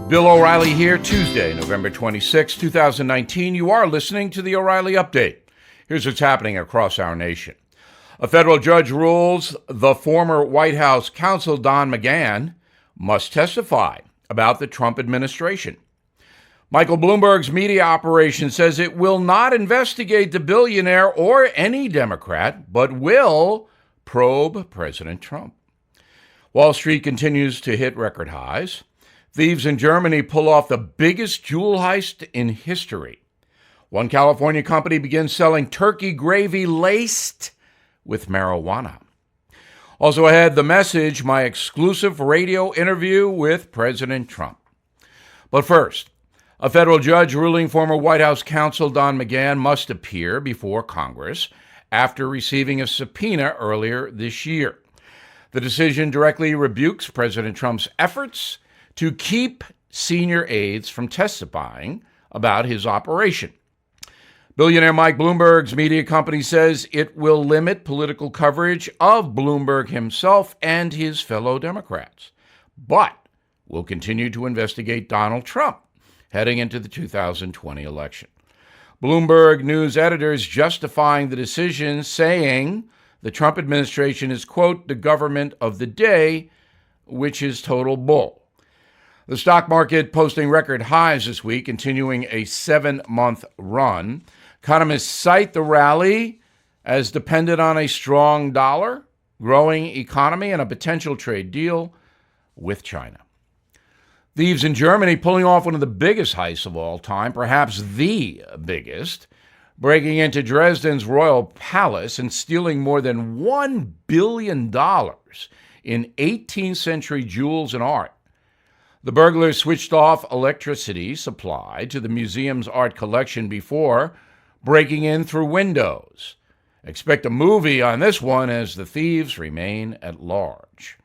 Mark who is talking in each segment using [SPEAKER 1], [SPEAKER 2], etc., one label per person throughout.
[SPEAKER 1] Bill O'Reilly here, Tuesday, November 26, 2019. You are listening to the O'Reilly Update. Here's what's happening across our nation. A federal judge rules the former White House counsel Don McGhan must testify about the Trump administration. Michael Bloomberg's media operation says it will not investigate the billionaire or any Democrat, but will probe President Trump. Wall Street continues to hit record highs. Thieves in Germany pull off the biggest jewel heist in history. One California company begins selling turkey gravy laced with marijuana. Also ahead, The Message, my exclusive radio interview with President Trump. But first, a federal judge ruling former White House counsel Don McGhan must appear before Congress after receiving a subpoena earlier this year. The decision directly rebukes President Trump's efforts to keep senior aides from testifying about his operation. Billionaire Mike Bloomberg's media company says it will limit political coverage of Bloomberg himself and his fellow Democrats, but will continue to investigate Donald Trump heading into the 2020 election. Bloomberg News editors justifying the decision, saying the Trump administration is, quote, the government of the day, which is total bull. The stock market posting record highs this week, continuing a 7-month run. Economists cite the rally as dependent on a strong dollar, growing economy, and a potential trade deal with China. Thieves in Germany pulling off one of the biggest heists of all time, perhaps the biggest, breaking into Dresden's royal palace and stealing more than $1 billion in 18th century jewels and art. The burglars switched off electricity supply to the museum's art collection before breaking in through windows. Expect a movie on this one as the thieves remain at large.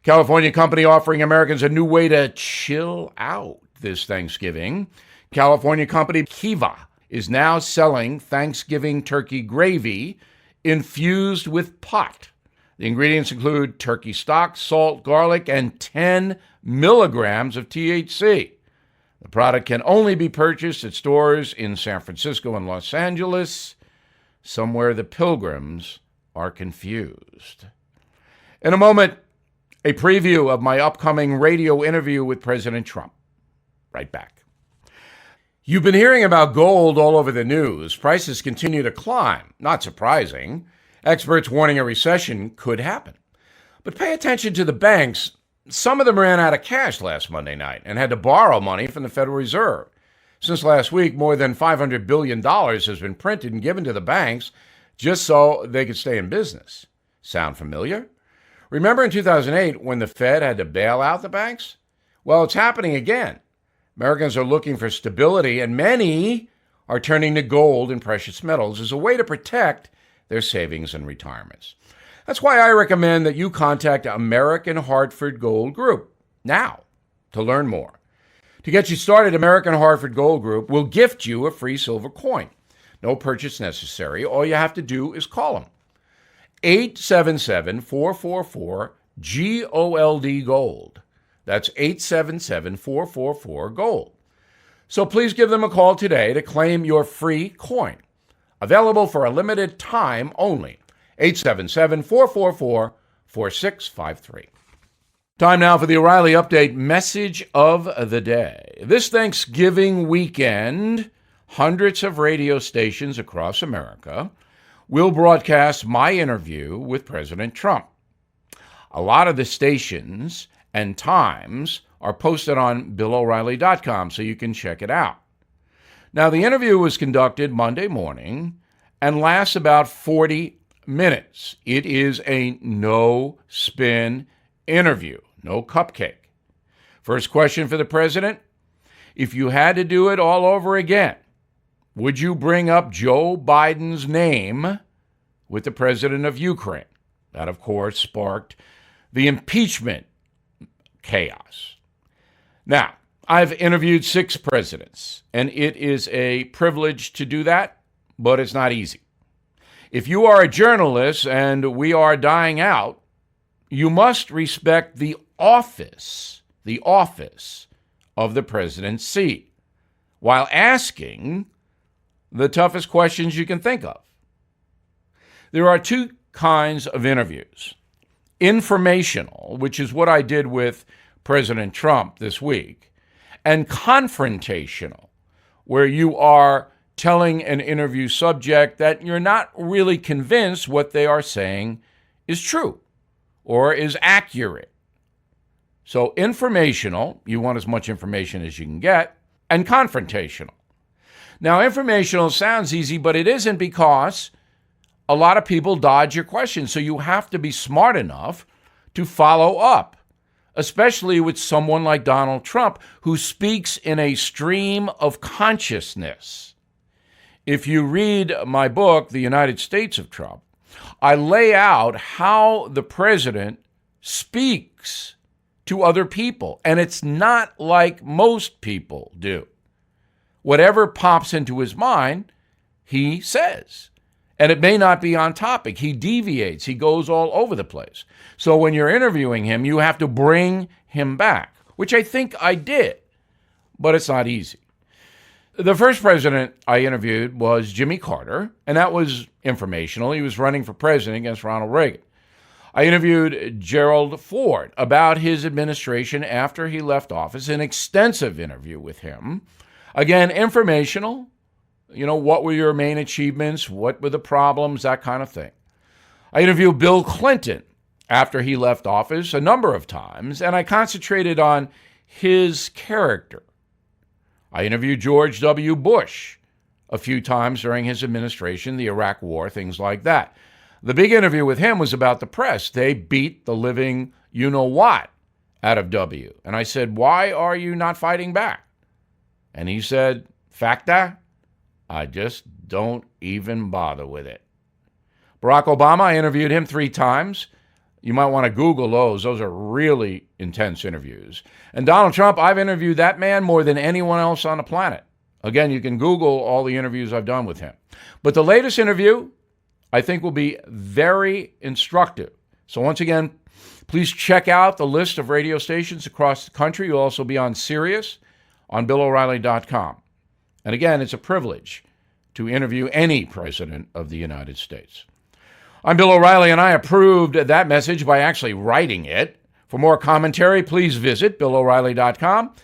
[SPEAKER 1] California company offering Americans a new way to chill out this Thanksgiving. California company Kiva is now selling Thanksgiving turkey gravy infused with pot. The ingredients include turkey stock, salt, garlic, and 10 milligrams of THC. The product can only be purchased at stores in San Francisco and Los Angeles, somewhere the pilgrims are confused. In a moment, a preview of my upcoming radio interview with President Trump. Right back. You've been hearing about gold all over the news. Prices continue to climb. Not surprising. Experts warning a recession could happen. But pay attention to the banks. Some of them ran out of cash last Monday night and had to borrow money from the Federal Reserve. Since last week, more than $500 billion has been printed and given to the banks just so they could stay in business. Sound familiar? Remember in 2008 when the Fed had to bail out the banks? Well, it's happening again. Americans are looking for stability, and many are turning to gold and precious metals as a way to protect their savings and retirements. That's why I recommend that you contact American Hartford Gold Group now to learn more. To get you started, American Hartford Gold Group will gift you a free silver coin. No purchase necessary. All you have to do is call them. 877-444-GOLD. That's 877-444-GOLD. So please give them a call today to claim your free coin. Available for a limited time only. 877-444-4653. Time now for the O'Reilly Update message of the day. This Thanksgiving weekend, hundreds of radio stations across America will broadcast my interview with President Trump. A lot of the stations and times are posted on BillO'Reilly.com, so you can check it out. Now, the interview was conducted Monday morning and lasts about 40 minutes. It is a no-spin interview, no cupcake. First question for the president: if you had to do it all over again, would you bring up Joe Biden's name with the president of Ukraine? That, of course, sparked the impeachment chaos. Now, I've interviewed 6 presidents, and it is a privilege to do that, but it's not easy. If you are a journalist and we are dying out, you must respect the office of the president's seat while asking the toughest questions you can think of. There are two kinds of interviews. Informational, which is what I did with President Trump this week, and confrontational, where you are telling an interview subject that you're not really convinced what they are saying is true or is accurate. So informational, you want as much information as you can get, and confrontational. Now, informational sounds easy, but it isn't, because a lot of people dodge your questions. So you have to be smart enough to follow up, especially with someone like Donald Trump, who speaks in a stream of consciousness. If you read my book, The United States of Trump, I lay out how the president speaks to other people, and it's not like most people do. Whatever pops into his mind, he says. And it may not be on topic. He deviates. He goes all over the place. So when you're interviewing him, you have to bring him back, which I think I did, but it's not easy. The first president I interviewed was Jimmy Carter, and that was informational. He was running for president against Ronald Reagan. I interviewed Gerald Ford about his administration after he left office, an extensive interview with him. Again, informational. What were your main achievements? What were the problems? That kind of thing. I interviewed Bill Clinton after he left office a number of times, and I concentrated on his character. I interviewed George W. Bush a few times during his administration, the Iraq War, things like that. The big interview with him was about the press. They beat the living you-know-what out of W. And I said, why are you not fighting back? And he said, facta, I just don't even bother with it. Barack Obama, I interviewed him 3 times. You might want to Google those. Those are really intense interviews. And Donald Trump, I've interviewed that man more than anyone else on the planet. Again, you can Google all the interviews I've done with him. But the latest interview, I think, will be very instructive. So once again, please check out the list of radio stations across the country. You'll also be on Sirius on BillO'Reilly.com. And again, it's a privilege to interview any president of the United States. I'm Bill O'Reilly, and I approved that message by actually writing it. For more commentary, please visit BillO'Reilly.com.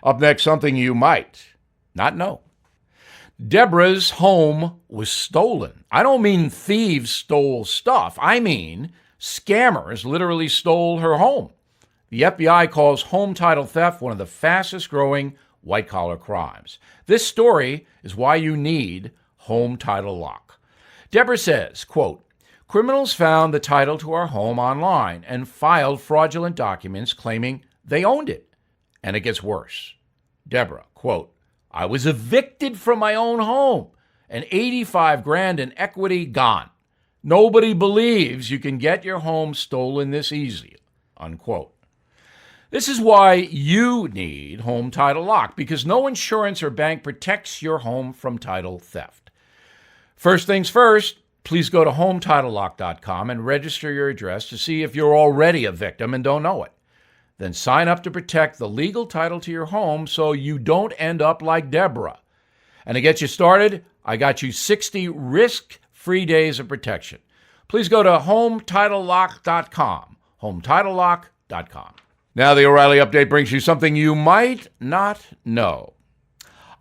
[SPEAKER 1] Up next, something you might not know. Deborah's home was stolen. I don't mean thieves stole stuff. I mean scammers literally stole her home. The FBI calls home title theft one of the fastest growing white-collar crimes. This story is why you need Home Title Lock. Deborah says, quote, criminals found the title to our home online and filed fraudulent documents claiming they owned it. And it gets worse. Deborah, quote, I was evicted from my own home and $85,000 in equity gone. Nobody believes you can get your home stolen this easy, unquote. This is why you need Home Title Lock, because no insurance or bank protects your home from title theft. First things first, please go to HomeTitleLock.com and register your address to see if you're already a victim and don't know it. Then sign up to protect the legal title to your home so you don't end up like Deborah. And to get you started, I got you 60 risk-free days of protection. Please go to HomeTitleLock.com, HomeTitleLock.com. Now the O'Reilly Update brings you something you might not know.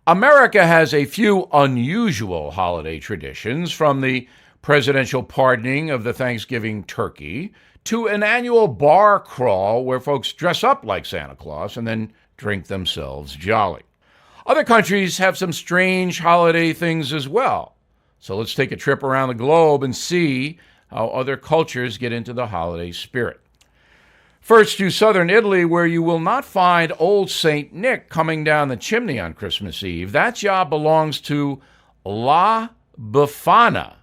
[SPEAKER 1] America has a few unusual holiday traditions, from the presidential pardoning of the Thanksgiving turkey to an annual bar crawl where folks dress up like Santa Claus and then drink themselves jolly. Other countries have some strange holiday things as well. So let's take a trip around the globe and see how other cultures get into the holiday spirit. First to southern Italy, where you will not find old St. Nick coming down the chimney on Christmas Eve. That job belongs to La Befana,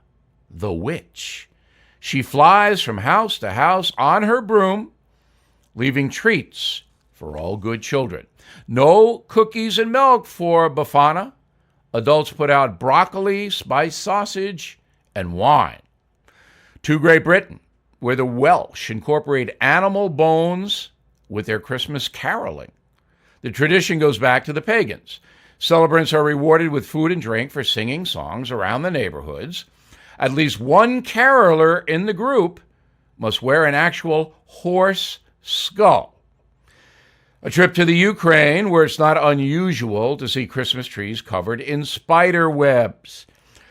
[SPEAKER 1] the witch. She flies from house to house on her broom, leaving treats for all good children. No cookies and milk for Befana. Adults put out broccoli, spiced sausage, and wine. To Great Britain, where the Welsh incorporate animal bones with their Christmas caroling. The tradition goes back to the pagans. Celebrants are rewarded with food and drink for singing songs around the neighborhoods. At least one caroler in the group must wear an actual horse skull. A trip to the Ukraine, where it's not unusual to see Christmas trees covered in spider webs.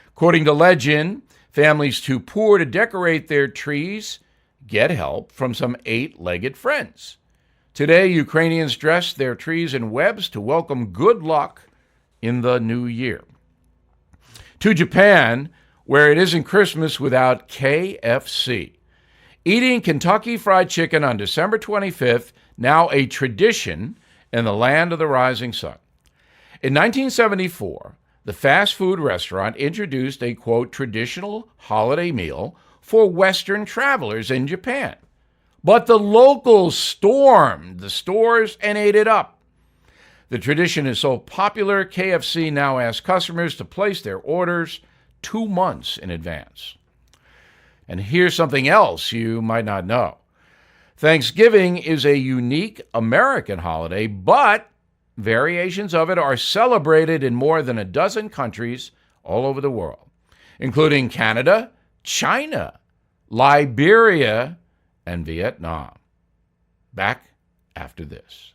[SPEAKER 1] According to legend, families too poor to decorate their trees get help from some eight-legged friends. Today, Ukrainians dress their trees in webs to welcome good luck in the new year. To Japan, where it isn't Christmas without KFC. Eating Kentucky Fried Chicken on December 25th, now a tradition in the land of the rising sun. In 1974, the fast food restaurant introduced a, quote, traditional holiday meal for Western travelers in Japan. But the locals stormed the stores and ate it up. The tradition is so popular, KFC now asks customers to place their orders 2 months in advance. And here's something else you might not know. Thanksgiving is a unique American holiday, but variations of it are celebrated in more than a dozen countries all over the world, including Canada, China, Liberia, and Vietnam. Back after this.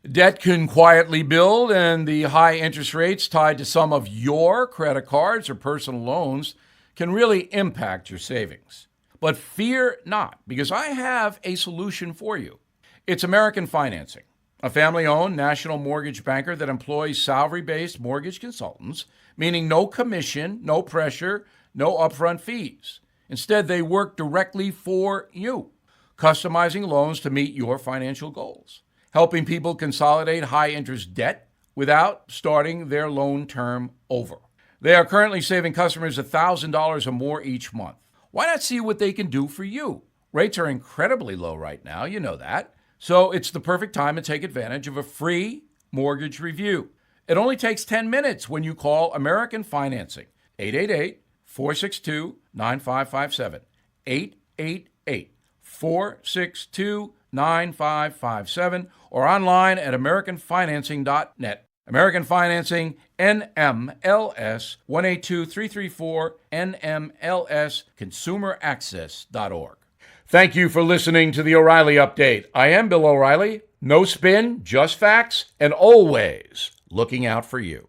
[SPEAKER 1] Debt can quietly build, and the high interest rates tied to some of your credit cards or personal loans can really impact your savings. But fear not, because I have a solution for you. It's American Financing, a family-owned national mortgage banker that employs salary-based mortgage consultants, meaning no commission, no pressure, no upfront fees. Instead, they work directly for you, customizing loans to meet your financial goals, helping people consolidate high-interest debt without starting their loan term over. They are currently saving customers $1,000 or more each month. Why not see what they can do for you? Rates are incredibly low right now, you know that. So it's the perfect time to take advantage of a free mortgage review. It only takes 10 minutes when you call American Financing, 888-462-9557, 888-462-9557, or online at americanfinancing.net. American Financing, NMLS 182334, NMLS consumeraccess.org. Thank you for listening to the O'Reilly Update. I am Bill O'Reilly. No spin, just facts, and always looking out for you.